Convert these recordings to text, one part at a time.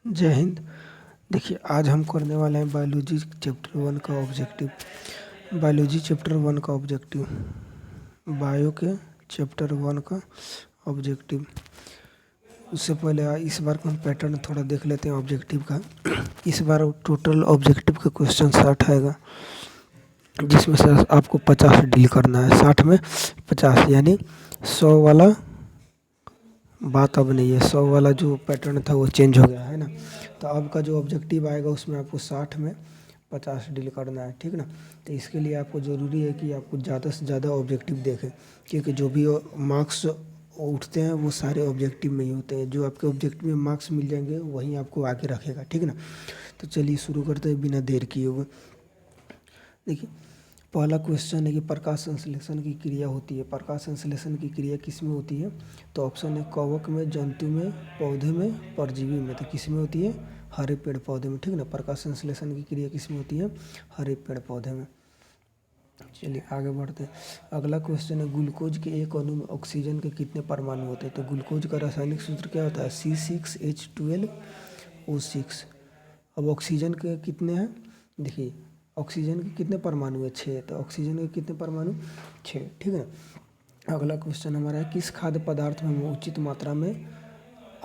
जय हिंद। देखिए, आज हम करने वाले हैं बायोलॉजी चैप्टर 1 का ऑब्जेक्टिव। बायोलॉजी चैप्टर 1 का ऑब्जेक्टिव, बायो के चैप्टर 1 का ऑब्जेक्टिव। उससे पहले इस बार का हम पैटर्न थोड़ा देख लेते हैं ऑब्जेक्टिव का। इस बार टोटल ऑब्जेक्टिव का क्वेश्चन 60 आएगा, जिसमें से आपको 50 डील करना है। 60 में 50 यानी 100 वाला बात अब नहीं है। 100 वाला जो पैटर्न था वो चेंज हो गया है ना। तो अब का जो ऑब्जेक्टिव आएगा उसमें आपको 60 में 50 डील करना है, ठीक ना। तो इसके लिए आपको ज़रूरी है कि आपको ज़्यादा से ज़्यादा ऑब्जेक्टिव देखें, क्योंकि जो भी मार्क्स उठते हैं वो सारे ऑब्जेक्टिव में ही होते हैं। जो आपके ऑब्जेक्टिव में मार्क्स मिल जाएंगे वहीं आपको आगे रखेगा, ठीक ना। तो चलिए शुरू करते हैं बिना देर किए हुए। देखिए, पहला क्वेश्चन है कि प्रकाश संश्लेषण की क्रिया होती है। प्रकाश संश्लेषण की क्रिया किस में होती है? तो ऑप्शन है कवक में, जंतु में, पौधे में, परजीवी में। तो किस में होती है? हरे पेड़ पौधे में, ठीक ना। प्रकाश संश्लेषण की क्रिया किस में होती है? हरे पेड़ पौधे में। चलिए आगे बढ़ते हैं। अगला क्वेश्चन है ग्लूकोज के एक अणु में ऑक्सीजन के कितने परमाणु होते हैं? तो ग्लूकोज का रासायनिक सूत्र क्या होता है? C6H12O6। अब ऑक्सीजन के कितने हैं? देखिए, ऑक्सीजन के कितने परमाणु है? 6। तो ऑक्सीजन के कितने परमाणु? 6, ठीक है। अगला क्वेश्चन हमारा है किस खाद्य पदार्थ में उचित मात्रा में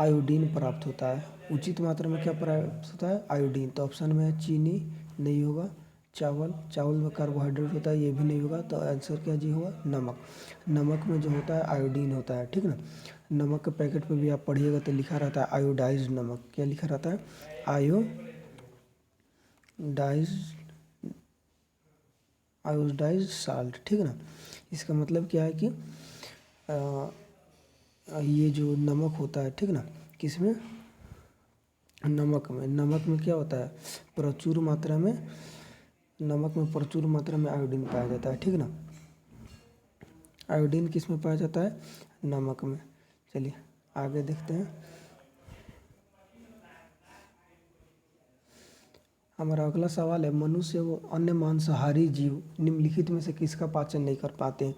आयोडीन प्राप्त होता है? उचित मात्रा में क्या प्राप्त होता है? आयोडीन। तो ऑप्शन में है चीनी, नहीं होगा। चावल में कार्बोहाइड्रेट होता है, ये भी नहीं होगा। तो आंसर क्या जी होगा? नमक। नमक में जो होता है आयोडीन होता है, ठीक ना। नमक के पैकेट पे भी आप पढ़िएगा तो लिखा रहता है आयोडाइज्ड नमक। क्या लिखा रहता है? आयोडाइज्ड साल्ट, ठीक है ना। इसका मतलब क्या है कि ये जो नमक होता है, ठीक ना, किसमें? नमक में क्या होता है? प्रचुर मात्रा में, नमक में प्रचुर मात्रा में आयोडीन पाया जाता है, ठीक ना। आयोडीन किस में पाया जाता है? नमक में। चलिए आगे देखते हैं। हमारा अगला सवाल है मनुष्य व अन्य मांसाहारी जीव निम्नलिखित में से किसका पाचन नहीं कर पाते हैं?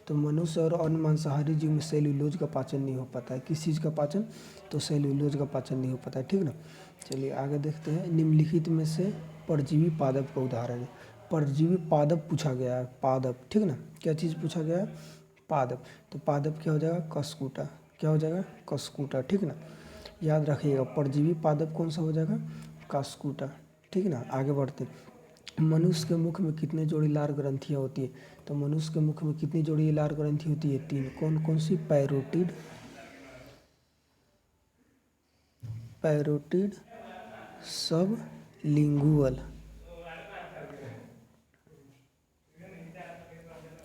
तो मनुष्य और अन्य मांसाहारी जीव में सेल्यूलोज का पाचन नहीं हो पाता है। किस चीज़ का पाचन? तो सेल्यूलोज का पाचन नहीं हो पाता है, ठीक ना। चलिए आगे देखते हैं। निम्नलिखित में से परजीवी पादप का उदाहरण है। परजीवी पादप पूछा गया है, पादप, ठीक ना। क्या चीज़ पूछा गया है? पादप। तो पादप क्या हो जाएगा? कस्कूटा। क्या हो जाएगा? कस्कूटा, ठीक ना। याद रखिएगा, परजीवी पादप कौन सा हो जाएगा? कास्कूटा, ठीक ना। आगे बढ़ते हैं। मनुष्य के मुख में कितने जोड़ी लार ग्रंथियाँ होती है? तो मनुष्य के मुख में कितनी जोड़ी लार ग्रंथि होती है? 3। कौन कौन सी? पैरोटिड, सब लिंगुअल,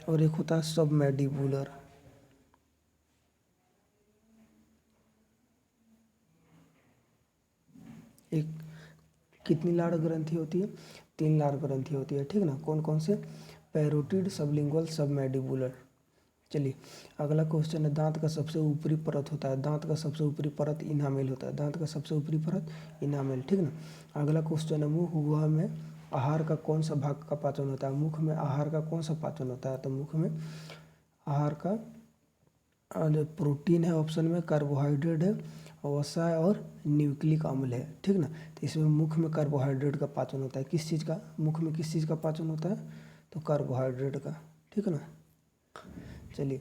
और एक होता है सब मैंडिबुलर। एक कितनी लार ग्रंथि होती है? 3 लार ग्रंथि होती है, ठीक ना। कौन कौन से? पैरोटिड, सबलिंगुअल, सब मैंडिबुलर। चलिए अगला क्वेश्चन है दांत का सबसे ऊपरी परत होता है। दांत का सबसे ऊपरी परत इनामेल होता है। दांत का सबसे ऊपरी परत इनामेल, ठीक ना। अगला क्वेश्चन है मुख गुहा में आहार का कौन सा भाग का पाचन होता है? मुख में आहार का कौन सा पाचन होता है? तो मुख में आहार का जो प्रोटीन है ऑप्शन में, कार्बोहाइड्रेट है, वसा है और न्यूक्लिक अम्ल है, ठीक ना। तो इसमें मुख में कार्बोहाइड्रेट का पाचन होता है। किस चीज़ का? मुख में किस चीज़ का पाचन होता है? तो कार्बोहाइड्रेट का, ठीक है ना। चलिए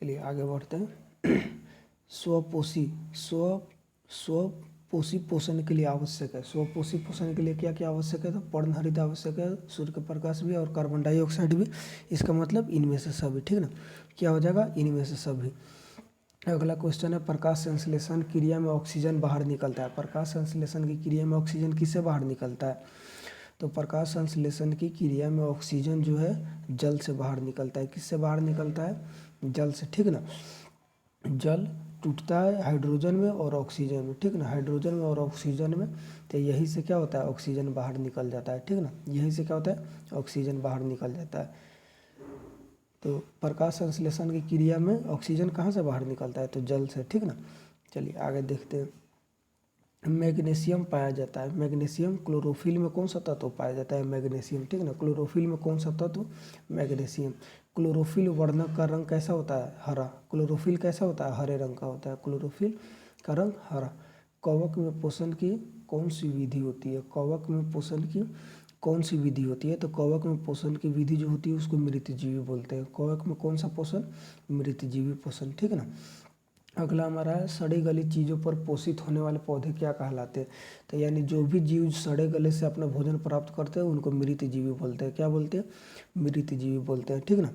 चलिए आगे बढ़ते हैं। स्वपोषी स्व स्वपोषी पोषण के लिए आवश्यक है। स्वपोषी पोषण के लिए क्या क्या आवश्यक है? तो पर्णहरित आवश्यक है, सूर्य का प्रकाश भी और कार्बन डाइऑक्साइड भी। इसका मतलब इनमें से सभी, ठीक ना। क्या हो जाएगा? इनमें से सभी। अगला क्वेश्चन है प्रकाश संश्लेषण क्रिया में ऑक्सीजन बाहर निकलता है। प्रकाश संश्लेषण की क्रिया में ऑक्सीजन किससे बाहर निकलता है? तो प्रकाश संश्लेषण की क्रिया में ऑक्सीजन जो है जल से बाहर निकलता है। किससे बाहर निकलता है? जल से, ठीक ना। जल टूटता है हाइड्रोजन में और ऑक्सीजन में, ठीक ना। हाइड्रोजन में और ऑक्सीजन में। तो यही से क्या होता है? ऑक्सीजन बाहर निकल जाता है, ठीक ना। यही से क्या होता है? ऑक्सीजन बाहर निकल जाता है। तो प्रकाश संश्लेषण की क्रिया में ऑक्सीजन कहाँ से बाहर निकलता है? तो जल से, ठीक ना। चलिए आगे देखते हैं। मैग्नीशियम पाया जाता है। मैग्नीशियम क्लोरोफिल में कौन सा तत्व पाया जाता है? मैग्नीशियम, ठीक ना। क्लोरोफिल में कौन सा तत्व? मैग्नीशियम। क्लोरोफिल वर्णक का रंग कैसा होता है? हरा। क्लोरोफिल कैसा होता है? हरे रंग का होता है। क्लोरोफिल का रंग हरा। कवक में पोषण की कौन सी विधि होती है? कवक में पोषण की कौन सी विधि होती है? तो कवक में पोषण की विधि जो होती है उसको मृतजीवी बोलते हैं। कवक में कौन सा पोषण? मृतजीवी पोषण, ठीक है ना। अगला हमारा है, सड़ी गली चीज़ों पर पोषित होने वाले पौधे क्या कहलाते हैं? तो यानी जो भी जीव सड़े गले से अपना भोजन प्राप्त करते हैं उनको मृतजीवी बोलते हैं। क्या बोलते हैं? मृतजीवी बोलते हैं, ठीक ना।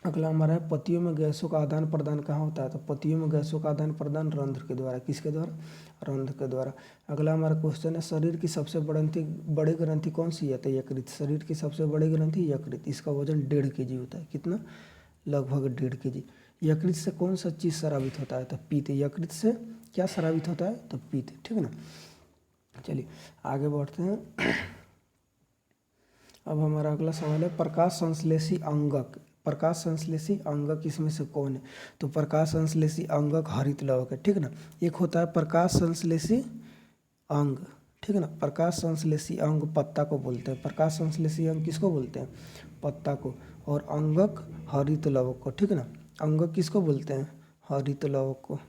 अगला हमारा है, पत्तियों में गैसों का आदान प्रदान कहाँ होता है? तो पत्तियों में गैसों का आदान प्रदान रंध्र के द्वारा। किसके द्वारा? रंध्र के द्वारा। अगला हमारा क्वेश्चन है, शरीर की सबसे बड़ी ग्रंथि कौन सी है? तो यकृत। शरीर की सबसे बड़ी ग्रंथि यकृत। इसका वजन 1.5 kg होता है। कितना? लगभग 1.5 kg। यकृत से कौन सा चीज़ स्रावित होता है? तो पित्त। यकृत से क्या स्रावित होता है? तो पित्त, ठीक है ना। चलिए आगे बढ़ते हैं। अब हमारा अगला सवाल है, प्रकाश संश्लेषी अंगक। प्रकाश संश्लेषी अंगक इसमें से कौन है? तो प्रकाश संश्लेषी अंगक हरित लवक है, ठीक है ना। एक होता है प्रकाश संश्लेषी अंग, ठीक है ना। प्रकाश संश्लेषी अंग पत्ता को बोलते हैं। प्रकाश संश्लेषी अंग किसको बोलते हैं? पत्ता को। और अंगक हरित लवक को, ठीक है ना। अंगक किसको बोलते हैं? हरित लवक को,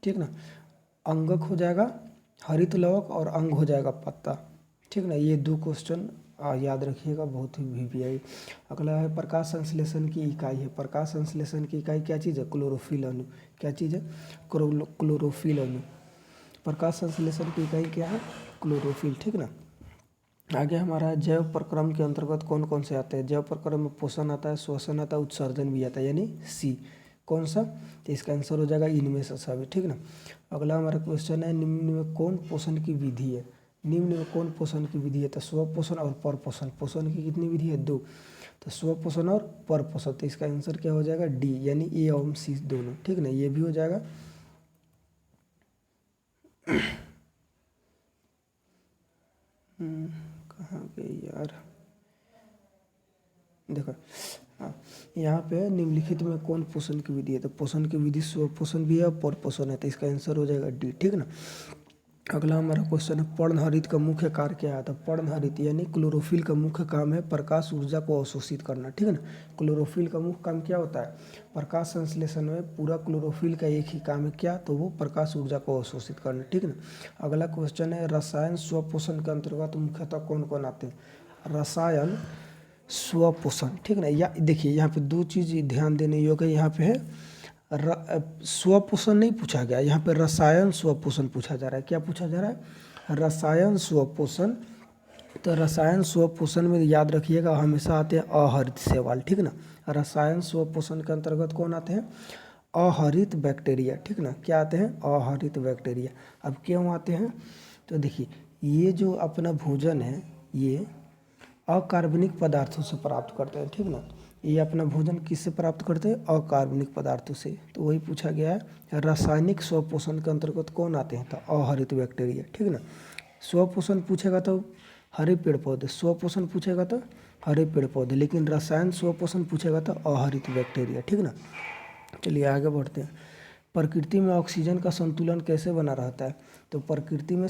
ठीक ना। अंगक हो जाएगा हरित लवक और अंग हो जाएगा पत्ता, ठीक ना। ये 2 क्वेश्चन याद रखिएगा, बहुत ही VVI। अगला है, प्रकाश संश्लेषण की इकाई है। प्रकाश संश्लेषण की इकाई क्या चीज़ है? क्लोरोफिल अणु। क्या चीज़ है? क्लोरोफिल अणु। प्रकाश संश्लेषण की इकाई क्या है? क्लोरोफिल, ठीक ना। आगे हमारा है, जैव प्रक्रम के अंतर्गत कौन कौन से आते हैं? जैव प्रक्रम में पोषण आता है, श्वसन आता है, उत्सर्जन भी आता है, यानी C। कौन सा? तो इसका आंसर हो जाएगा इनमें से सभी, ठीक ना। अगला हमारा क्वेश्चन है, निम्न में कौन पोषण की विधि है? निम्न में कौन पोषण की विधि है? तो स्वपोषण और परपोषण। पोषण की कितनी विधि है? 2। तो स्वपोषण और परपोषण। तो इसका आंसर क्या हो जाएगा? D, यानी A और C दोनों, ठीक ना। ये भी हो जाएगा। कहाँ गए यार? देखो यहाँ पे निम्नलिखित में कौन पोषण की विधि है? तो पोषण की विधि स्वपोषण भी है और परपोषण है। तो इसका आंसर हो जाएगा D, ठीक ना। अगला हमारा क्वेश्चन है, पर्णहरित का मुख्य कार्य क्या है? तो पर्णहरित यानी क्लोरोफिल का मुख्य काम है प्रकाश ऊर्जा को अवशोषित करना, ठीक है ना। क्लोरोफिल का मुख्य काम क्या होता है? प्रकाश संश्लेषण में पूरा क्लोरोफिल का एक ही काम है, क्या? तो वो प्रकाश ऊर्जा को अवशोषित करना, ठीक है ना। अगला क्वेश्चन है, रसायन स्वपोषण के अंतर्गत मुख्यतः कौन कौन आते हैं? रसायन स्वपोषण, ठीक है ना। या देखिए यहाँ पे 2 चीज़ ध्यान देने योग्य यहाँ पे है, स्वपोषण नहीं पूछा गया, यहाँ पे रसायन स्वपोषण पूछा जा रहा है। क्या पूछा जा रहा है? रसायन स्वपोषण। तो रसायन स्वपोषण में याद रखिएगा हमेशा आते हैं अहरित शैवाल, ठीक ना। रसायन स्वपोषण के अंतर्गत कौन आते हैं? अहरित बैक्टीरिया, ठीक ना। क्या आते हैं? अहरित बैक्टीरिया। अब क्यों आते हैं? तो देखिए ये जो अपना भोजन है ये अकार्बनिक पदार्थों से प्राप्त करते हैं, ठीक ना। ये अपना भोजन किससे प्राप्त करते हैं? अकार्बनिक पदार्थों से। तो वही पूछा गया है, रासायनिक स्वपोषण के अंतर्गत कौन आते हैं? तो अहरित बैक्टीरिया, ठीक ना। स्वपोषण पूछेगा तो हरे पेड़ पौधे, स्वपोषण पूछेगा तो हरे पेड़ पौधे, लेकिन रसायन स्वपोषण पूछेगा तो अहरित बैक्टीरिया, ठीक ना। चलिए आगे बढ़ते हैं। प्रकृति में ऑक्सीजन का संतुलन कैसे बना रहता है? तो प्रकृति में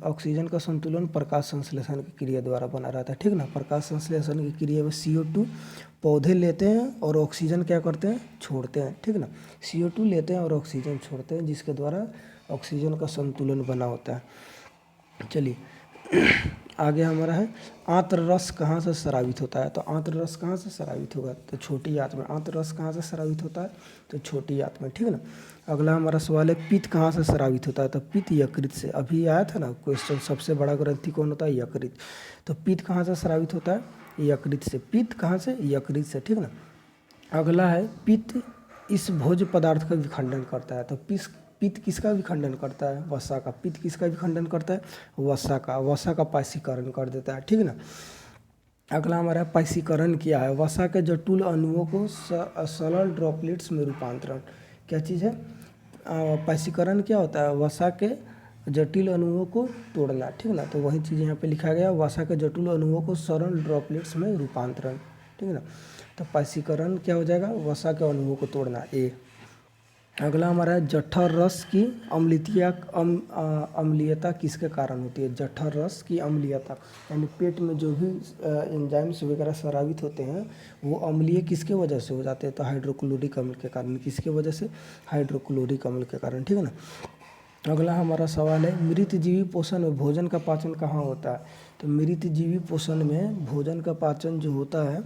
ऑक्सीजन का संतुलन प्रकाश संश्लेषण की क्रिया द्वारा बना रहता है, ठीक ना। प्रकाश संश्लेषण की क्रिया में CO2 पौधे लेते हैं और ऑक्सीजन क्या करते हैं? छोड़ते हैं, ठीक ना। CO2 लेते हैं और ऑक्सीजन छोड़ते हैं, जिसके द्वारा ऑक्सीजन का संतुलन बना होता है। चलिए आगे हमारा है, आंत्र रस कहाँ से स्रावित होता है? तो आंत्र रस कहाँ से स्रावित होगा? तो छोटी आंत में। आंत्र रस कहाँ से स्रावित होता है? तो छोटी आंत में, ठीक है ना। अगला हमारा सवाल है, पित्त कहाँ से स्रावित होता है? तो पित्त यकृत से। अभी आया था ना क्वेश्चन, सबसे बड़ा ग्रंथि कौन होता है? यकृत। तो पित्त कहाँ से स्रावित होता है? यकृत से। पित्त कहाँ से? यकृत से, ठीक ना। अगला है, पित्त इस भोज्य पदार्थ का विखंडन करता है। तो पित्त किसका विखंडन करता है? वसा का। पित्त किसका विखंडन करता है? वसा का। वसा का पाइसीकरण कर देता है, ठीक ना। अगला हमारा पाइसीकरण क्या है? वसा के जटिल अणुओं को सरल ड्रॉपलेट्स में रूपांतरण। क्या चीज़ है? पाइसीकरण क्या होता है? वसा के जटिल अणुओं को तोड़ना, ठीक ना। तो वही चीज़ यहाँ पे लिखा गया, वसा के जटिल अणुओं को सरल ड्रॉपलेट्स में रूपांतरण, ठीक है ना। तो पाइसीकरण क्या हो जाएगा? वसा के अणुओं को तोड़ना, A। अगला हमारा है जठर रस की अम्लीयता किसके कारण होती है। जठर रस की अम्लीयता यानी पेट में जो भी एंजाइम्स वगैरह स्रावित होते हैं वो अम्लीय किसके वजह से हो जाते हैं, तो हाइड्रोक्लोरिक अम्ल के कारण। किसके वजह से, हाइड्रोक्लोरिक अम्ल के कारण, ठीक है ना। अगला हमारा सवाल है मृतजीवी पोषण में भोजन का पाचन कहाँ होता है। तो मृतजीवी पोषण में भोजन का पाचन जो होता है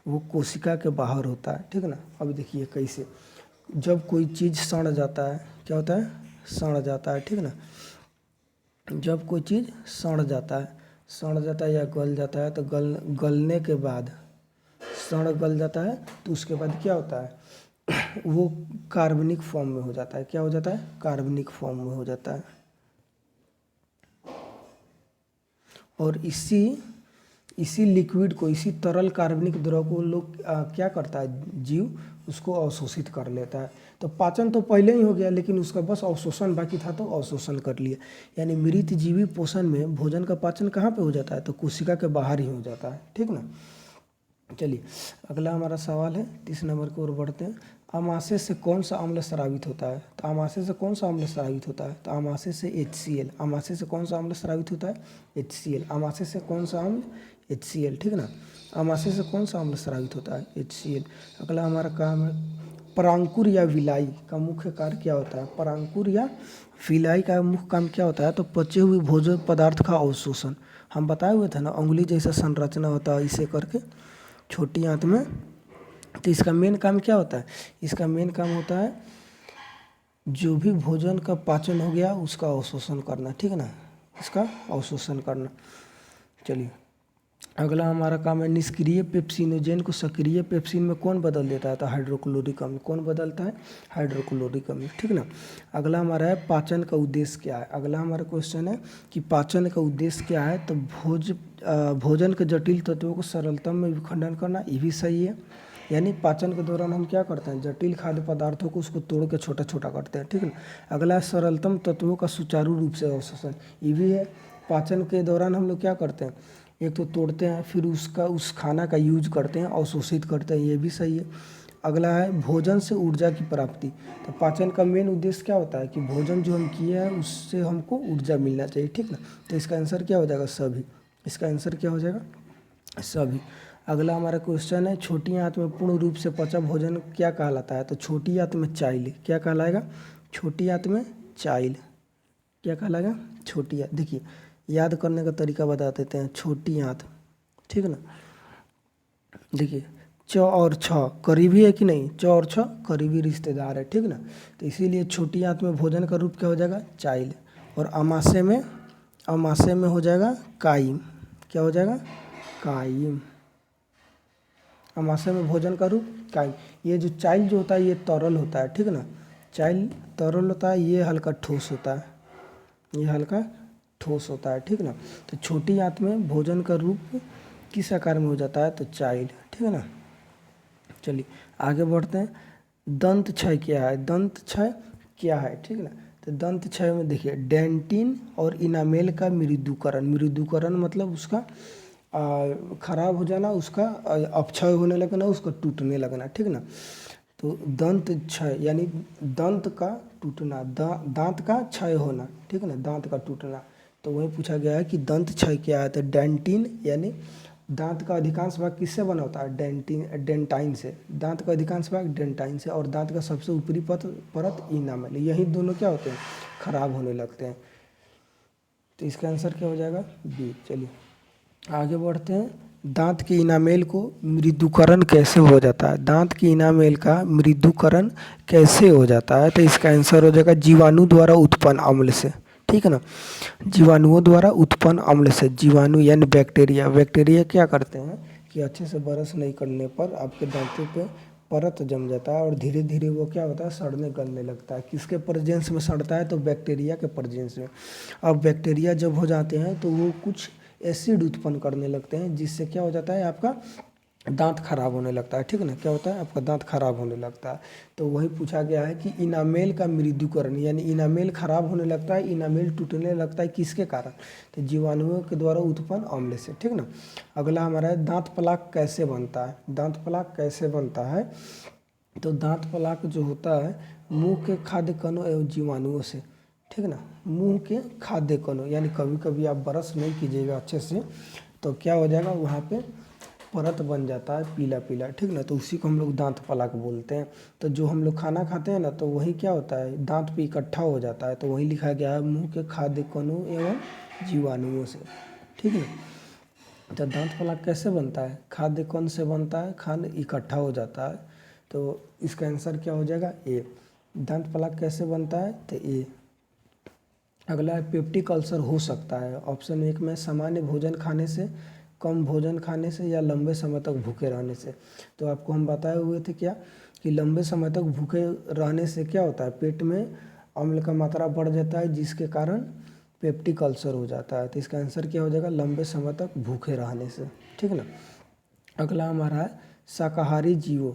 वो कोशिका के बाहर होता है, ठीक है ना। अब देखिए कैसे, जब कोई चीज़ सड़ जाता है, क्या होता है, सड़ जाता है, ठीक है ना। जब कोई चीज़ सड़ जाता है या गल जाता है तो गलने के बाद, सड़ गल जाता है तो उसके बाद क्या होता है वो कार्बनिक फॉर्म में हो जाता है। क्या हो जाता है, कार्बनिक फॉर्म में हो जाता है। और इसी लिक्विड को, इसी तरल कार्बनिक द्रव को लोग क्या करता है, जीव उसको अवशोषित कर लेता है। तो पाचन तो पहले ही हो गया लेकिन उसका बस अवशोषण बाकी था तो अवशोषण कर लिया। यानी मृतजीवी पोषण में भोजन का पाचन कहाँ पे हो जाता है, तो कोशिका के बाहर ही हो जाता है, ठीक ना। चलिए अगला हमारा सवाल है 30 नंबर की ओर बढ़ते हैं। अमाशय से कौन सा अम्ल स्रावित होता है। तो अमाशय से कौन सा अम्ल स्रावित होता है, तो अमाशय से HCl। अमाशय से कौन सा अम्ल स्रावित होता है, HCl। अमाशय से कौन सा अम्ल, HCl, ठीक है ना। अमाशय से कौन सा अम्ल स्रावित होता है, HCl। अगला हमारा काम है परांकुर या विलाई का मुख्य कार्य क्या होता है। परांकुर या विलाई का मुख्य काम क्या होता है, तो पचे हुए भोजन पदार्थ का अवशोषण। हम बताए हुए थे ना, उंगली जैसा संरचना होता है इसे करके छोटी आंत में। तो इसका मेन काम क्या होता है, इसका मेन काम होता है जो भी भोजन का पाचन हो गया उसका अवशोषण करना, ठीक है ना, इसका अवशोषण करना। चलिए अगला हमारा काम है निष्क्रिय पेप्सिनोजेन को सक्रिय पेप्सिन में कौन बदल देता है, तो हाइड्रोक्लोरिक अम्ल। कौन बदलता है, हाइड्रोक्लोरिक अम्ल, ठीक ना। अगला हमारा है पाचन का उद्देश्य क्या है। अगला हमारा क्वेश्चन है कि पाचन का उद्देश्य क्या है, तो भोजन के जटिल तत्वों को सरलतम में विखंडन करना, ये भी सही है। यानी पाचन के दौरान हम क्या करते हैं, जटिल खाद्य पदार्थों को उसको तोड़ के छोटा छोटा करते हैं, ठीक है ना। अगला है सरलतम तत्वों का सुचारू रूप से अवशोषण, ये भी है। पाचन के दौरान हम लोग क्या करते हैं, एक तो तोड़ते हैं फिर उस खाना का यूज करते हैं, अवशोषित करते हैं, ये भी सही है। अगला है भोजन से ऊर्जा की प्राप्ति। तो पाचन का मेन उद्देश्य क्या होता है कि भोजन जो हम किए हैं उससे हमको ऊर्जा मिलना चाहिए, ठीक ना। तो इसका आंसर क्या हो जाएगा, सभी। इसका आंसर क्या हो जाएगा, सभी। अगला हमारा क्वेश्चन है छोटी आंत में पूर्ण रूप से पचा भोजन क्या कहलाता है। तो छोटी आंत में चाइल क्या कहलाएगा, छोटी आंत में चाइल क्या कहलाएगा, छोटी आंत। देखिए याद करने का तरीका बता देते हैं, छोटी आंत, ठीक है ना। देखिए च और छ करीबी है कि नहीं, च और छ करीबी रिश्तेदार है, ठीक ना। तो इसीलिए छोटी आंत में भोजन का रूप क्या हो जाएगा, चाइल। और अमाशय में हो जाएगा कायिम। क्या हो जाएगा, कायिम। अमाशय में भोजन का रूप कायिम। ये जो चाइल जो होता है ये तरल होता है, ठीक है ना। चाइल तरल होता है, ये हल्का ठोस होता है, ये हल्का ठोस होता है, ठीक ना। तो छोटी आंत में भोजन का रूप किस आकार में हो जाता है, तो चाइल्ड, ठीक है ना। चलिए आगे बढ़ते हैं। दंत क्षय क्या है, दंत क्षय क्या है, ठीक ना। तो दंत क्षय में देखिए डेंटिन और इनामेल का मृदुकरण मतलब उसका खराब हो जाना, उसका अपक्षय होने लगना, उसका टूटने लगना, ठीक ना। तो दंत क्षय यानी दंत का टूटना, दांत का क्षय होना, ठीक है ना, दांत का टूटना। तो वही पूछा गया है कि दंत क्षय क्या है, तो डेंटिन यानी दांत का अधिकांश भाग किससे बना होता है, डेंटाइन से। दांत का अधिकांश भाग डेंटाइन से और दांत का सबसे ऊपरी परत इनामेल, यही दोनों क्या होते हैं, खराब होने लगते हैं। तो इसका आंसर क्या हो जाएगा, बी। चलिए आगे बढ़ते हैं। दांत के इनामेल को मृदुकरण कैसे हो जाता है, दांत की इनामेल का मृदुकरण कैसे हो जाता है, तो इसका आंसर हो जाएगा जीवाणु द्वारा उत्पन्न अम्ल से, ठीक है ना। जीवाणुओं द्वारा उत्पन्न अम्ल से, जीवाणु यानी बैक्टीरिया क्या करते हैं कि अच्छे से ब्रश नहीं करने पर आपके दांतों पे परत जम जाता है और धीरे धीरे वो क्या होता है, सड़ने गलने लगता है। किसके प्रेजेंस में सड़ता है, तो बैक्टीरिया के प्रेजेंस में। अब बैक्टीरिया जब हो जाते हैं तो वो कुछ एसिड उत्पन्न करने लगते हैं जिससे क्या हो जाता है, आपका दांत खराब होने लगता है, ठीक है ना। क्या होता है, आपका दांत खराब होने लगता है। तो वही पूछा गया है कि इनामेल का मृदुकरण यानी इनामेल खराब होने लगता है, इनामेल टूटने लगता है किसके कारण, तो जीवाणुओं के द्वारा उत्पन्न अम्ल से, ठीक ना। अगला हमारा है दांत प्लाक कैसे बनता है, दांत प्लाक कैसे बनता है। तो दांत पलाक जो होता है मुंह के खाद्य कणों एवं जीवाणुओं से, ठीक है ना। मुंह के खाद्य कणों यानी कभी कभी आप ब्रश नहीं कीजिएगा अच्छे से तो क्या हो जाएगा, वहाँ पे परत बन जाता है पीला पीला, ठीक ना। तो उसी को हम लोग दांत पलाक बोलते हैं। तो जो हम लोग खाना खाते हैं ना तो वही क्या होता है, दांत पे इकट्ठा हो जाता है। तो वही लिखा गया है मुंह के खाद्य कणों एवं जीवाणुओं से, ठीक है। तो दांत पलाक कैसे बनता है, खाद्य कण से बनता है, खाद्य इकट्ठा हो जाता है। तो इसका आंसर क्या हो जाएगा, ए। दांत पलाक कैसे बनता है, तो ए। अगला है पेप्टिक अल्सर हो सकता है। ऑप्शन 1 में सामान्य भोजन खाने से, कम भोजन खाने से, या लंबे समय तक भूखे रहने से। तो आपको हम बताए हुए थे क्या कि लंबे समय तक भूखे रहने से क्या होता है, पेट में अम्ल का मात्रा बढ़ जाता है जिसके कारण पेप्टिक अल्सर हो जाता है। तो इसका आंसर क्या हो जाएगा, लंबे समय तक भूखे रहने से, ठीक है ना। अगला हमारा है शाकाहारी जीवों।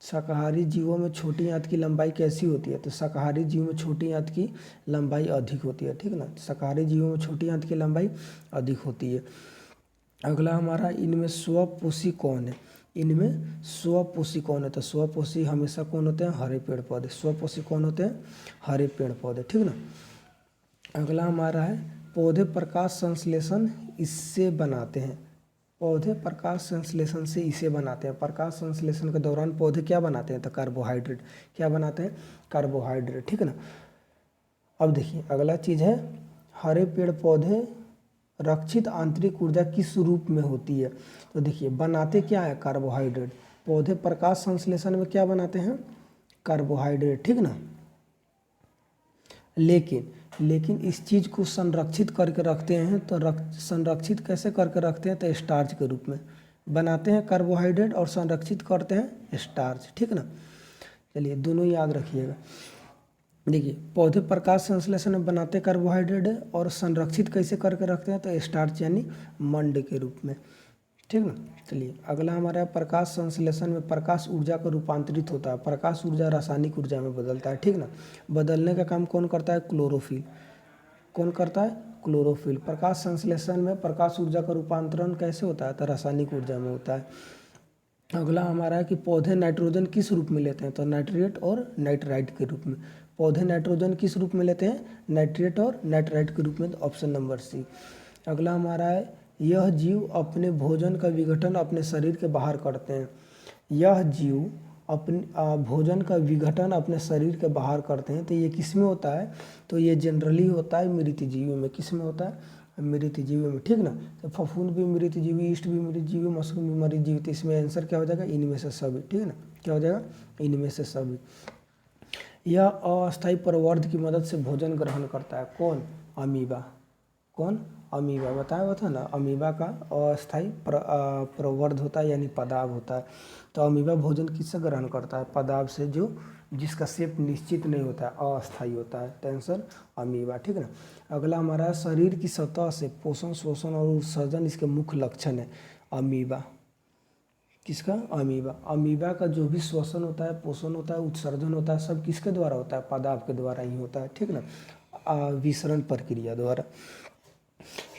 शाकाहारी जीवों में छोटी आंत की लंबाई कैसी होती है, तो शाकाहारी जीवों में छोटी आंत की लंबाई अधिक होती है, ठीक ना। शाकाहारी जीवों में छोटी आंत की लंबाई अधिक होती है। अगला हमारा इनमें स्वपोषी कौन है, इनमें स्वपोषी कौन है, तो स्वपोषी हमेशा कौन होते हैं, हरे पेड़ पौधे। स्वपोषी कौन होते हैं, हरे पेड़ पौधे, ठीक ना। अगला हमारा है पौधे प्रकाश संश्लेषण इससे बनाते हैं। पौधे प्रकाश संश्लेषण से इसे बनाते हैं। प्रकाश संश्लेषण के दौरान पौधे क्या बनाते हैं, तो कार्बोहाइड्रेट। क्या बनाते हैं, कार्बोहाइड्रेट, ठीक है ना। अब देखिए अगला चीज़ है हरे पेड़ पौधे रक्षित आंतरिक ऊर्जा किस रूप में होती है। तो देखिए बनाते क्या है, कार्बोहाइड्रेट। पौधे प्रकाश संश्लेषण में क्या बनाते हैं, कार्बोहाइड्रेट, ठीक ना। लेकिन इस चीज़ को संरक्षित करके रखते हैं। तो संरक्षित कैसे करके रखते हैं, तो स्टार्च के रूप में बनाते हैं कार्बोहाइड्रेट और संरक्षित करते हैं स्टार्च, ठीक ना। चलिए दोनों याद रखिएगा। देखिए पौधे प्रकाश संश्लेषण में बनाते कार्बोहाइड्रेट है और संरक्षित कैसे करके रखते हैं, तो स्टार्च यानी मंड के रूप में, ठीक ना। चलिए अगला हमारा है प्रकाश संश्लेषण में प्रकाश ऊर्जा को रूपांतरित होता है। प्रकाश ऊर्जा रासायनिक ऊर्जा में बदलता है, ठीक ना। बदलने का काम कौन करता है, क्लोरोफिल। कौन करता है, क्लोरोफिल। प्रकाश संश्लेषण में प्रकाश ऊर्जा का रूपांतरण कैसे होता है, तो रासायनिक ऊर्जा में होता है। अगला हमारा है कि पौधे नाइट्रोजन किस रूप में लेते हैं, तो नाइट्रेट और नाइट्राइट के रूप में। पौधे नाइट्रोजन किस रूप में लेते हैं, नाइट्रेट और नाइट्राइट के रूप में, तो ऑप्शन नंबर सी। अगला हमारा है यह जीव अपने भोजन का विघटन अपने शरीर के बाहर करते हैं। यह जीव अपने भोजन का विघटन अपने शरीर के बाहर करते हैं। तो ये किस में होता है, तो ये जनरली होता है मृतजीवी में। किस में होता है, मृतजीवी में, ठीक ना। तो फफूंद भी मृतजीवी, ईस्ट भी मृतजीवी, मशरूम भी मृतजीवी। तो इसमें आंसर क्या हो जाएगा, इनमें से सभी, ठीक है ना। क्या हो जाएगा, इनमें से सभी। यह अस्थायी प्रवर्ध की मदद से भोजन ग्रहण करता है। कौन, अमीबा। कौन, अमीबा। बताया हुआ था ना, अमीबा का अस्थायी प्रवर्ध होता है यानी पदार्थ होता है। तो अमीबा भोजन किससे ग्रहण करता है, पदार्थ से जो जिसका शेप निश्चित नहीं होता है, अस्थायी होता है। तो आंसर अमीबा, ठीक है ना। अगला हमारा शरीर की सतह से पोषण, शोषण और उत्सर्जन इसके मुख्य लक्षण है। अमीबा, किसका, अमीबा। अमीबा का जो भी श्वसन होता है, पोषण होता है, उत्सर्जन होता है, सब किसके द्वारा होता है, पदार्थ के द्वारा ही होता है, ठीक ना, विसरण प्रक्रिया द्वारा।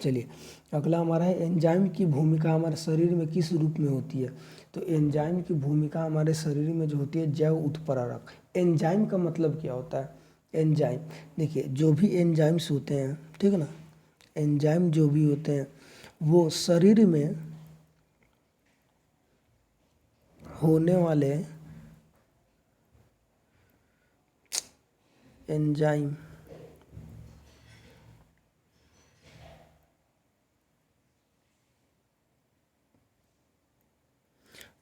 चलिए अगला हमारा है एंजाइम की भूमिका हमारे शरीर में किस रूप में होती है। तो एंजाइम की भूमिका हमारे शरीर में जो होती है, जैव उत्प्रेरक। एंजाइम का मतलब क्या होता है, एंजाइम, देखिए जो भी एंजाइम्स होते हैं, ठीक है ना, एंजाइम जो भी होते हैं वो शरीर में होने वाले एंजाइम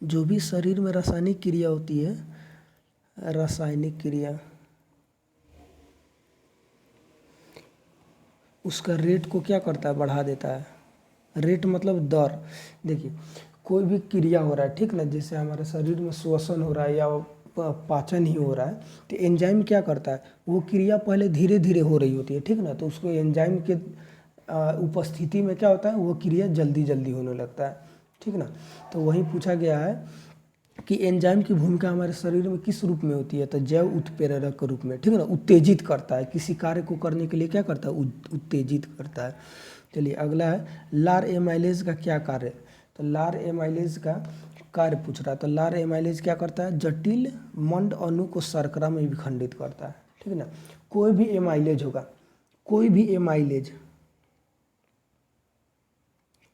जो भी शरीर में रासायनिक क्रिया होती है, रासायनिक क्रिया, उसका रेट को क्या करता है, बढ़ा देता है। रेट मतलब दर। देखिए कोई भी क्रिया हो रहा है, ठीक ना, जैसे हमारे शरीर में श्वसन हो रहा है या पाचन ही हो रहा है, तो एंजाइम क्या करता है, वो क्रिया पहले धीरे धीरे हो रही होती है, ठीक ना। तो उसको एंजाइम के उपस्थिति में क्या होता है, वो क्रिया जल्दी जल्दी होने लगता है, ठीक ना। तो वही पूछा गया है कि एंजाइम की भूमिका हमारे शरीर में किस रूप में होती है, तो जैव उत्प्रेरक के रूप में, ठीक है ना। उत्तेजित करता है, किसी कार्य को करने के लिए क्या करता है, उत्तेजित करता है। चलिए अगला है लार एमाइलेज का क्या कार्य है। तो लार एमाइलेज का कार्य पूछ रहा है। तो लार एमाइलेज क्या करता है, जटिल मंड अणु को शर्करा में विखंडित करता है, ठीक है ना। कोई भी एमाइलेज होगा, कोई भी एमाइलेज,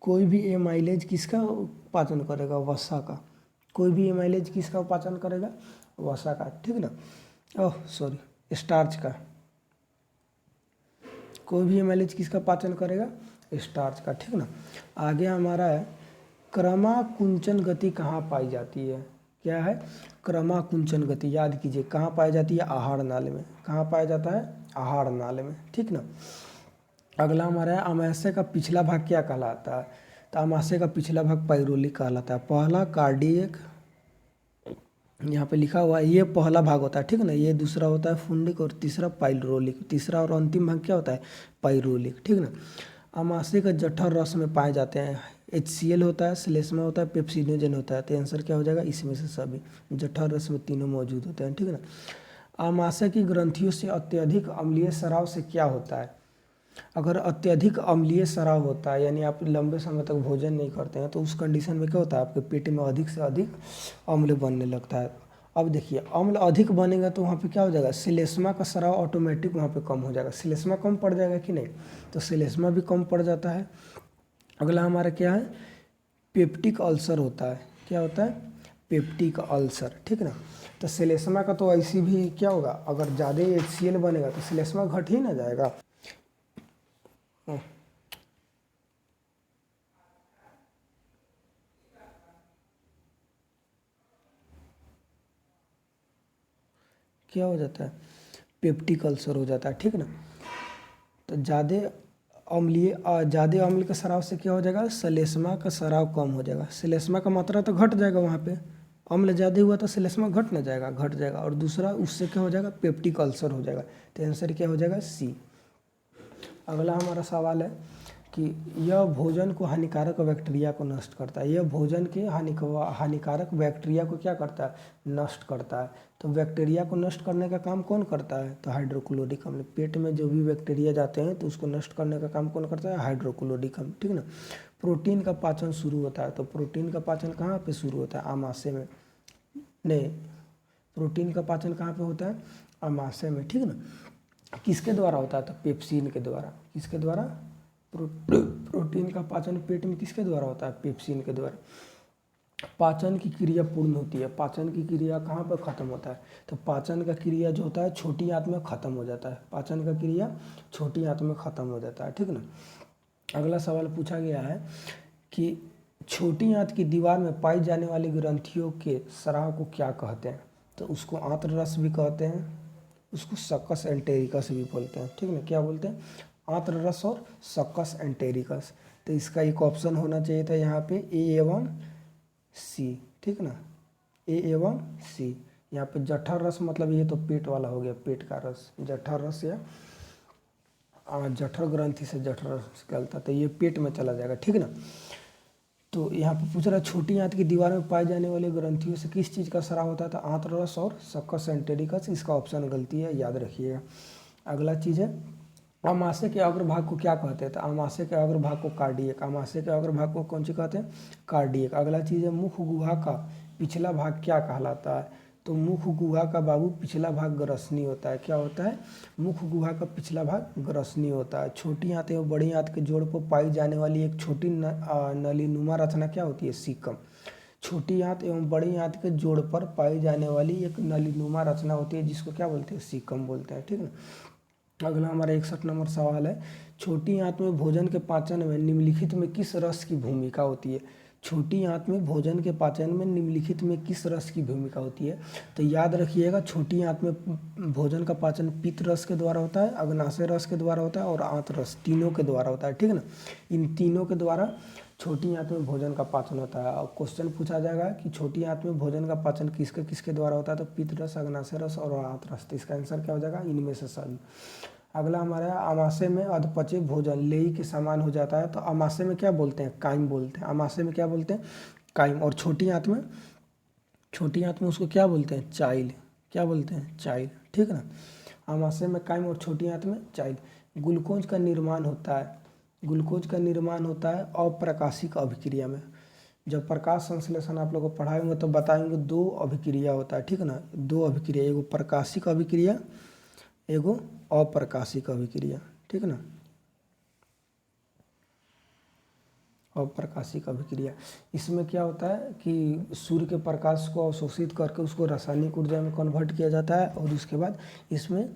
कोई भी एमाइलेज किसका पाचन करेगा, वसा का। कोई भी एमाइलेज किसका पाचन करेगा, वसा का, ठीक ना। ओह सॉरी, स्टार्च का। कोई भी एमाइलेज किसका पाचन करेगा, स्टार्च का, ठीक ना। आगे हमारा है क्रमाकुंचन गति कहाँ पाई जाती है, क्या है, क्रमाकुंचन गति। याद कीजिए कहाँ पाई जाती है, आहार नाल में। कहाँ पाया जाता है, आहार नाल में, ठीक ना। अगला हमारा है अमाशय का पिछला भाग क्या कहलाता है। तो अमाशय का पिछला भाग पाइरोलिक कहलाता है। पहला कार्डियक, यहाँ पे लिखा हुआ है, ये पहला भाग होता है, ठीक ना। ये दूसरा होता है फुंडिक और तीसरा पाइरोलिक। तीसरा और अंतिम भाग क्या होता है, पाइरोलिक, ठीक ना। अमाशय का जठर रस में पाए जाते हैं। HCl होता है, श्लेष्मा होता है, पेप्सिनोजन होता है। तो आंसर क्या हो जाएगा, इसमें से सभी। जठर रस में तीनों मौजूद होते हैं, ठीक ना। अमाशय की ग्रंथियों से अत्यधिक अम्लीय स्राव से क्या होता है। अगर अत्यधिक अम्लीय स्राव होता है, यानी आप लंबे समय तक भोजन नहीं करते हैं, तो उस कंडीशन में क्या होता है, आपके पेट में अधिक से अधिक अम्ल बनने लगता है। अब देखिए अम्ल अधिक बनेगा तो वहाँ पे क्या हो जाएगा, श्लेष्मा का स्राव ऑटोमेटिक वहाँ पे कम हो जाएगा। श्लेष्मा कम पड़ जाएगा कि नहीं, तो श्लेष्मा भी कम पड़ जाता है। अगला हमारा क्या है, पेप्टिक अल्सर होता है। क्या होता है, पेप्टिक अल्सर, ठीक ना। तो श्लेष्मा का तो ऐसी भी क्या होगा, अगर ज़्यादा HCl बनेगा तो श्लेष्मा घट ही ना जाएगा। क्या हो जाता है, पेप्टिक अल्सर हो जाता है, ठीक ना। तो ज़्यादा अम्ल के स्राव से क्या हो जाएगा, श्लेष्मा का स्राव कम हो जाएगा। श्लेष्मा का मात्रा तो घट जाएगा, वहाँ पे अम्ल ज़्यादा हुआ तो श्लेष्मा घट ना जाएगा, घट जाएगा। और दूसरा उससे क्या हो जाएगा, पेप्टिक अल्सर हो जाएगा। तो आंसर क्या हो जाएगा, C। अगला हमारा सवाल है कि यह भोजन को हानिकारक बैक्टीरिया को नष्ट करता है। यह भोजन के हानिकारक बैक्टीरिया को क्या करता है, नष्ट करता है। तो बैक्टीरिया को नष्ट करने का काम कौन करता है, तो हाइड्रोक्लोरिक अम्ल। पेट में जो भी बैक्टीरिया जाते हैं तो उसको नष्ट करने का काम कौन करता है, हाइड्रोक्लोरिक अम्ल, ठीक ना। प्रोटीन का पाचन शुरू होता है। तो प्रोटीन का पाचन कहाँ पे शुरू होता है, आमाशय में। नहीं, प्रोटीन का पाचन कहाँ पे होता है, आमाशय में, ठीक ना। किसके द्वारा होता है, तो पेप्सिन के द्वारा। किसके द्वारा, प्रोटीन का पाचन पेट में किसके द्वारा होता है, पेप्सिन के द्वारा। पाचन की क्रिया पूर्ण होती है। पाचन की क्रिया कहाँ पर खत्म होता है, तो पाचन का क्रिया जो होता है छोटी आंत में खत्म हो जाता है। पाचन का क्रिया छोटी आंत में खत्म हो जाता है, ठीक ना। अगला सवाल पूछा गया है कि छोटी आंत की दीवार में पाई जाने वाली ग्रंथियों के स्राव को क्या कहते हैं। तो उसको आंत्र रस भी कहते हैं, उसको सक्कस एंटेरिकस भी बोलते हैं, ठीक ना। क्या बोलते हैं, आंत्र रस और सक्कस एंटेरिकस। तो इसका एक ऑप्शन होना चाहिए था यहाँ पे A एवं C, ठीक ना, A एवं C। यहाँ पे जठर रस मतलब ये तो पेट वाला हो गया, पेट का रस, जठर रस या जठर ग्रंथि से जठर रस निकलता, तो ये पेट में चला जाएगा, ठीक ना। तो यहाँ पे पूछ रहा है छोटी आंत की दीवार में पाई जाने वाली ग्रंथियों से किस चीज़ का स्राव होता है, तो आंत्र रस और सक्कस एंटेरिकस। इसका ऑप्शन गलती है, याद रखिएगा। अगला चीज़ है आमाशय के अग्रभाग को क्या कहते हैं, तो आमाशय के अग्रभाग को कार्डियक। आमाशय के अग्रभाग को कौन सी कहते हैं, कार्डियक। अगला चीज़ है मुख गुहा का पिछला भाग क्या कहलाता है, तो मुख गुहा का बाबू पिछला भाग ग्रसनी होता है। क्या होता है, मुख गुहा का पिछला भाग ग्रसनी होता है। छोटी आंत एवं बड़ी आंत के जोड़ पर पाई जाने वाली एक छोटी नलीनुमा रचना क्या होती है, सीकम। छोटी आंत एवं बड़ी आंत के जोड़ पर पाई जाने वाली एक नलीनुमा रचना होती है, जिसको क्या बोलते हैं, सीकम बोलते हैं, ठीक है। अगला हमारा 61 नंबर सवाल है छोटी आंत में भोजन के पाचन में निम्नलिखित में किस रस की भूमिका होती है। छोटी आंत में भोजन के पाचन में निम्नलिखित में किस रस की भूमिका होती है, तो याद रखिएगा छोटी आंत में भोजन का पाचन पित्त रस के द्वारा होता है, अग्नाशय रस के द्वारा होता है और आंत रस, तीनों के द्वारा होता है, ठीक है ना। इन तीनों के द्वारा छोटी आंत में भोजन का पाचन होता है। और क्वेश्चन पूछा जाएगा कि छोटी आंत में भोजन का पाचन किसके किसके द्वारा होता है, तो पित्त रस, अग्नाशय रस और आंत रस। तो इसका आंसर क्या हो जाएगा, इनमें से सभी। अगला हमारा आमाशय में अधपचे भोजन लेई के समान हो जाता है, तो आमाशय में क्या बोलते हैं, काइम बोलते हैं। आमाशय में क्या बोलते हैं, काइम। और छोटी आंत में उसको क्या बोलते हैं, चाइल्ड। क्या बोलते हैं, चाइल्ड, ठीक है ना। आमाशय में काइम और छोटी आंत में चाइल्ड। ग्लूकोज का निर्माण होता है, ग्लूकोज का निर्माण होता है अप्रकाशिक अभिक्रिया में। जब प्रकाश संश्लेषण आप लोग को पढ़ाएंगे तो बताएंगे दो अभिक्रिया होता है, ठीक है ना, दो अभिक्रिया, एगो प्रकाशिक अभिक्रिया, एगो अप्रकाशिक अभिक्रिया, ठीक है ना, अप्रकाशिक अभिक्रिया। इसमें क्या होता है कि सूर्य के प्रकाश को अवशोषित करके उसको रासायनिक ऊर्जा में कन्वर्ट किया जाता है और उसके बाद इसमें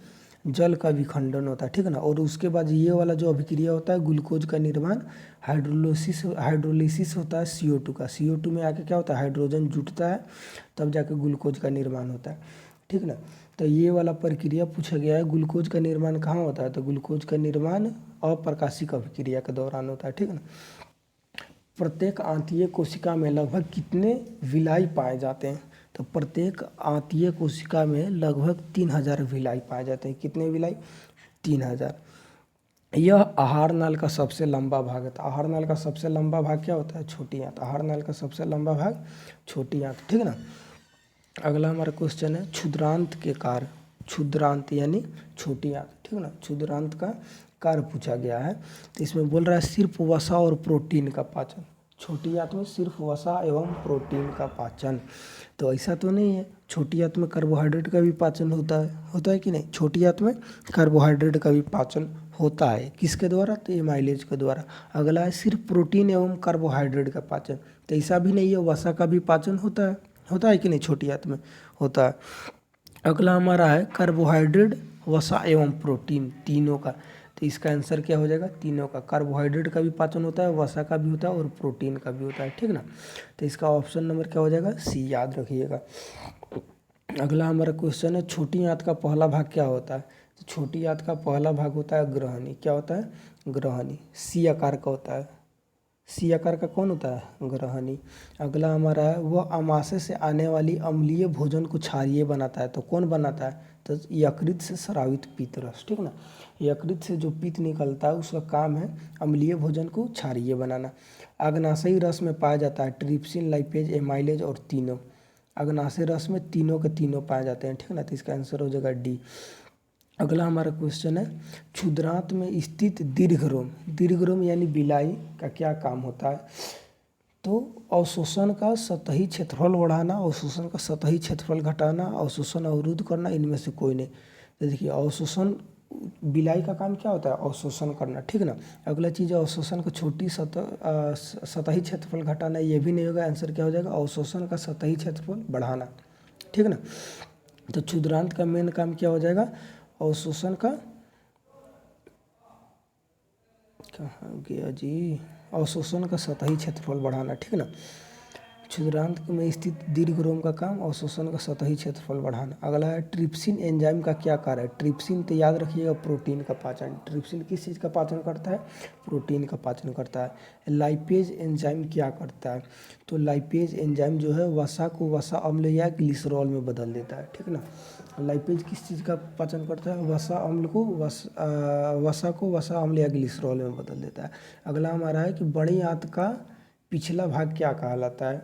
जल का विखंडन होता है, ठीक है ना, और उसके बाद ये वाला जो अभिक्रिया होता है ग्लूकोज का निर्माण हाइड्रोलिसिस होता है CO2 का, CO2 में आके क्या होता है हाइड्रोजन जुटता है, तब जाके ग्लूकोज का निर्माण होता है, ठीक ना। तो ये वाला प्रक्रिया पूछा गया है, ग्लूकोज का निर्माण कहाँ होता है, तो ग्लूकोज का निर्माण अप्रकाशिक अभिक्रिया के दौरान होता है, ठीक है ना। प्रत्येक आंतीय कोशिका में लगभग कितने विलाई पाए जाते हैं, तो प्रत्येक आंतीय कोशिका में लगभग 3000 विलाई पाए जाते हैं। कितने विलाई, 3000। यह आहार नाल का सबसे लंबा भाग है। आहार नाल का सबसे लंबा भाग क्या होता है, छोटी आंत। आहार नाल का सबसे लंबा भाग छोटी आंत, ठीक है ना। अगला हमारा क्वेश्चन है क्षुद्रांत के कार्य। क्षुद्रांत यानी छोटी आंत, ठीक है ना, क्षुद्रांत का कार्य पूछा गया है। तो इसमें बोल रहा है सिर्फ वसा और प्रोटीन का पाचन। छोटी आंत में सिर्फ वसा एवं प्रोटीन का पाचन, तो ऐसा तो नहीं है। छोटी आंत में कार्बोहाइड्रेट का भी पाचन होता है कि नहीं। छोटी आंत में कार्बोहाइड्रेट का भी पाचन होता है, किसके द्वारा, तो एमाइलेज के द्वारा। अगला है सिर्फ प्रोटीन एवं कार्बोहाइड्रेट का पाचन, तो ऐसा भी नहीं है, वसा का भी पाचन होता है कि नहीं, छोटी आंत में होता है। अगला हमारा है कार्बोहाइड्रेट, वसा एवं प्रोटीन तीनों का, तो इसका आंसर क्या हो जाएगा, तीनों का। कार्बोहाइड्रेट का भी पाचन होता है, वसा का भी होता है और प्रोटीन का भी होता है, ठीक ना। तो इसका ऑप्शन नंबर क्या हो जाएगा, सी, याद रखिएगा। अगला हमारा क्वेश्चन है छोटी आंत का पहला भाग क्या होता है, तो छोटी आंत का पहला भाग होता है ग्रहणी। क्या होता है, ग्रहणी। सी आकार का होता है। सी आकार का कौन होता है, ग्रहणी। अगला हमारा है वह आमाशय से आने वाली अम्लीय भोजन को क्षारीय बनाता है, तो कौन बनाता है, तो यकृत से स्रावित पित्तरस, ठीक ना। यकृत से जो पित्त निकलता है उसका काम है अम्लीय भोजन को क्षारीय बनाना। अग्नाशयी रस में पाया जाता है ट्रिप्सिन, लाइपेज, एमाइलेज और तीनों। अग्नाशय रस में तीनों के तीनों पाए जाते हैं, ठीक ना, तो इसका आंसर हो जाएगा डी। अगला हमारा क्वेश्चन है क्षुद्रांत में स्थित दीर्घरोम। दीर्घरोम यानी बिलाई का क्या काम होता है, तो अवशोषण का सतही क्षेत्रफल बढ़ाना, अवशोषण का सतही क्षेत्रफल घटाना, अवशोषण अवरुद्ध करना, इनमें से कोई नहीं। तो देखिए अवशोषण, बिलाई का काम क्या होता है, अवशोषण करना, ठीक ना। अगला चीज़ है अवशोषण का छोटी सतही क्षेत्रफल घटाना, ये भी नहीं होगा। आंसर क्या हो जाएगा, अवशोषण का सतही क्षेत्रफल बढ़ाना, ठीक ना। तो क्षुद्रांत का मेन काम क्या हो जाएगा, अवशोषण का, कहाँ गया जी, अवशोषण का सतही क्षेत्रफल बढ़ाना, ठीक है ना। क्षुद्रांत में स्थित दीर्घरोम का काम अवशोषण का सतही क्षेत्रफल बढ़ाना। अगला है ट्रिप्सिन एंजाइम का क्या कार्य है। ट्रिप्सिन तो याद रखिएगा प्रोटीन का पाचन। ट्रिप्सिन किस चीज़ का पाचन करता है, प्रोटीन का पाचन करता है। लाइपेज एंजाइम क्या करता है, तो लाइपेज एंजाइम जो है वसा को वसा अम्ल या ग्लिसरॉल में बदल देता है, ठीक है ना। लाइपेज किस चीज़ का पाचन करता है, वसा अम्ल को वसा को वसा अम्ल या ग्लिसरॉल में बदल देता है। अगला हमारा है कि बड़ी आंत का पिछला भाग क्या कहलाता है,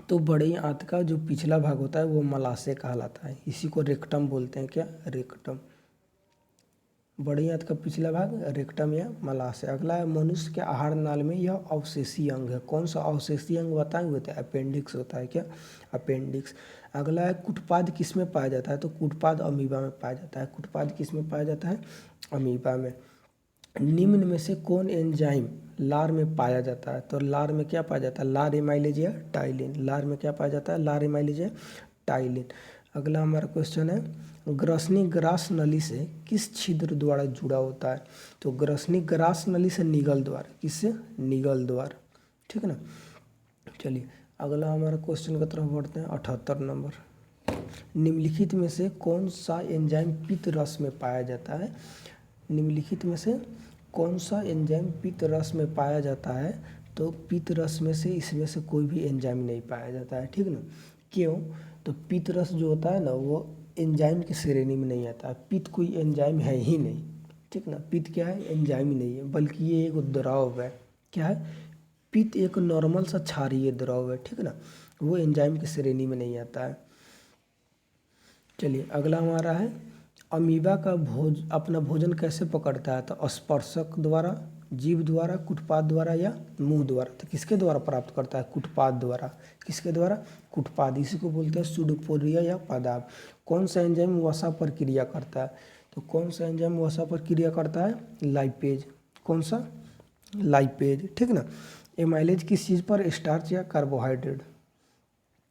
तो बड़ी आंत का जो पिछला भाग होता है वो मलाशय कहलाता है। इसी को रेक्टम बोलते हैं, क्या, रेक्टम। बड़ी आंत का पिछला भाग रेक्टम या मलाशय। अगला है मनुष्य के आहार नाल में यह अवशेषीय अंग है। कौन सा अवशेषीय अंग बताएंगे, तो अपेंडिक्स होता है, क्या, अपेंडिक्स। अगला है कुटपाद किस में पाया जाता है, तो कुटपाद अमीबा में पाया जाता है। कुटपाद किस में पाया जाता है, अमीबा में। निम्न में से कौन एंजाइम लार में पाया जाता है, तो लार में क्या पाया जाता है, लार एमाइलेज या टाइलिन। लार में क्या पाया जाता है, लार एमाइलेज या टाइलिन। अगला हमारा क्वेश्चन है ग्रसनी ग्रास नली से किस छिद्र द्वारा जुड़ा होता है, तो ग्रसनी ग्रास नली से निगल द्वार। किससे, निगल द्वार, ठीक है ना। चलिए अगला हमारा क्वेश्चन की तरफ बढ़ते हैं। 78 नंबर, निम्नलिखित में से कौन सा एंजाइम पित्त रस में पाया जाता है। निम्नलिखित में से कौन सा एंजाइम पित्त रस में पाया जाता है, तो पित्त रस में से इसमें से कोई भी एंजाइम नहीं पाया जाता है, ठीक ना। क्यों, तो पित्त रस जो होता है ना वो एंजाइम की श्रेणी में नहीं आता है। पित्त कोई एंजाइम है ही नहीं, ठीक ना। पित्त क्या है, एंजाइम ही नहीं है, बल्कि ये एक द्रव है। क्या है, पित्त एक नॉर्मल सा क्षारीय द्रव है, ठीक ना, वो एंजाइम की श्रेणी में नहीं आता है। चलिए अगला हमारा है अमीबा का अपना भोजन कैसे पकड़ता है, तो स्पर्शक द्वारा, जीभ द्वारा, कुटपाद द्वारा या मुंह द्वारा। तो किसके द्वारा प्राप्त करता है? कुटपाद द्वारा। किसके द्वारा? कुटपाद। इसी को बोलते हैं सूडोपोडिया या पादाप। कौन सा एंजाइम वसा पर क्रिया करता है? तो कौन सा एंजाइम वसा पर क्रिया करता है? लाइपेज। कौन सा? लाइपेज, ठीक ना। एमाइलेज किस चीज़ पर? स्टार्च या कार्बोहाइड्रेट।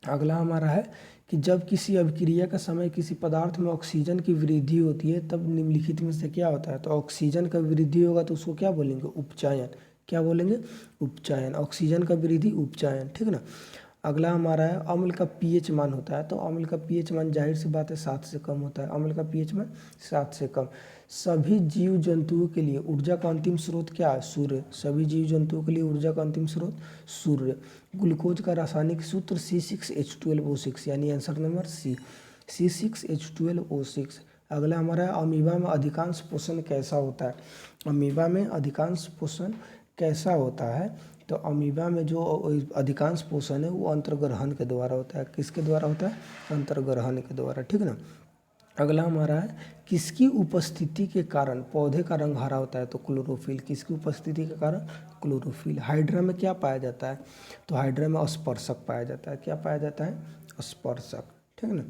अगला हमारा है कि जब किसी अभिक्रिया का समय किसी पदार्थ में ऑक्सीजन की वृद्धि होती है तब निम्नलिखित में से क्या होता है? तो ऑक्सीजन का वृद्धि होगा तो उसको क्या बोलेंगे? उपचयन। क्या बोलेंगे? उपचयन। ऑक्सीजन का वृद्धि, उपचयन, ठीक ना। अगला हमारा है अम्ल का पीएच मान होता है। तो अम्ल का पीएच मान जाहिर सी बात है 7 से कम होता है। अम्ल का पीएच मान 7 से कम। सभी जीव जंतुओं के लिए ऊर्जा का अंतिम स्रोत क्या है? सूर्य। सभी जीव जंतुओं के लिए ऊर्जा का अंतिम स्रोत सूर्य। ग्लूकोज का रासायनिक सूत्र C6H12O6, यानी आंसर नंबर सी, C6H12O6। अगला हमारा अमीबा में अधिकांश पोषण कैसा होता है? अमीबा में अधिकांश पोषण कैसा होता है? तो अमीबा में जो अधिकांश पोषण है वो अंतर्ग्रहण के द्वारा होता है। किसके द्वारा होता है? अंतर्ग्रहण के द्वारा, ठीक ना। अगला हमारा है किसकी उपस्थिति के कारण पौधे का रंग हरा होता है? तो क्लोरोफिल। किसकी उपस्थिति के कारण? क्लोरोफिल। हाइड्रा में क्या पाया जाता है? तो हाइड्रा में स्पर्शक पाया जाता है। क्या पाया जाता है? स्पर्शक, ठीक ना।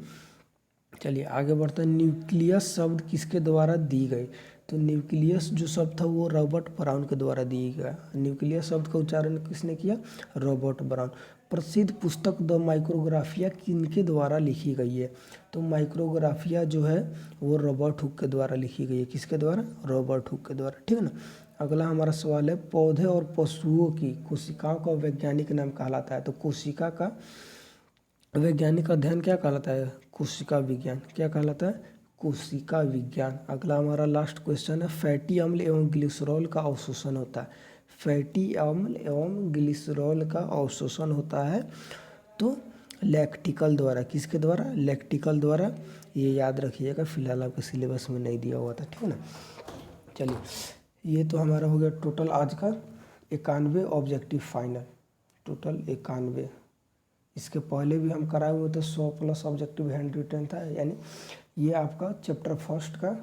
चलिए आगे बढ़ते हैं। न्यूक्लियस शब्द किसके द्वारा दी गई? तो न्यूक्लियस जो शब्द था वो रॉबर्ट ब्राउन के द्वारा दी गया। न्यूक्लियस शब्द का उच्चारण किसने किया? Robert brown. प्रसिद्ध पुस्तक द माइक्रोग्राफिया किनके द्वारा लिखी गई है? तो माइक्रोग्राफिया जो है वो रॉबर्ट हुक के द्वारा लिखी गई है। किसके द्वारा? रॉबर्ट हुक के द्वारा, ठीक है ना। अगला हमारा सवाल है पौधे और पशुओं की कोशिकाओं का वैज्ञानिक नाम कहलाता है। तो कोशिका का वैज्ञानिक अध्ययन क्या कहलाता है? कोशिका विज्ञान। क्या कहलाता है? कोशिका विज्ञान। अगला हमारा लास्ट क्वेश्चन है फैटी अम्ल एवं ग्लिसरॉल का अवशोषण होता है। फैटी अम्ल एवं ग्लिसरॉल का अवशोषण होता है तो लैक्टिकल द्वारा। किसके द्वारा? लैक्टिकल द्वारा। ये याद रखिएगा, फिलहाल आपके सिलेबस में नहीं दिया हुआ था, ठीक है ना। चलिए ये तो हमारा हो गया टोटल आज का 91 ऑब्जेक्टिव फाइनल। टोटल 91। इसके पहले भी हम कराए हुए थे 100 प्लस ऑब्जेक्टिव हैंड रिटन था, यानी ये आपका चैप्टर फर्स्ट का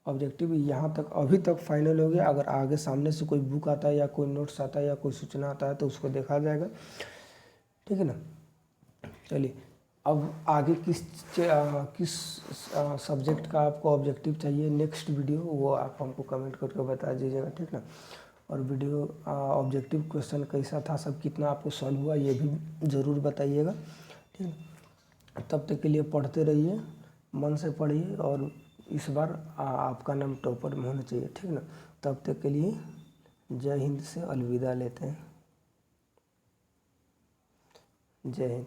ऑब्जेक्टिव यहाँ तक अभी तक फाइनल हो गया। अगर आगे सामने से कोई बुक आता है या कोई नोट्स आता है या कोई सूचना आता है तो उसको देखा जाएगा, ठीक है ना। चलिए अब आगे किस सब्जेक्ट का आपको ऑब्जेक्टिव चाहिए नेक्स्ट वीडियो, वो आप हमको कमेंट करके बता दीजिएगा, ठीक ना। और वीडियो ऑब्जेक्टिव क्वेश्चन कैसा था, सब कितना आपको सॉल्व हुआ ये भी ज़रूर बताइएगा, ठीक है। तब तक के लिए पढ़ते रहिए, मन से पढ़िए और इस बार आपका नाम टॉपर में होना चाहिए, ठीक ना। तब तक के लिए जय हिंद से अलविदा लेते हैं। जय हिंद।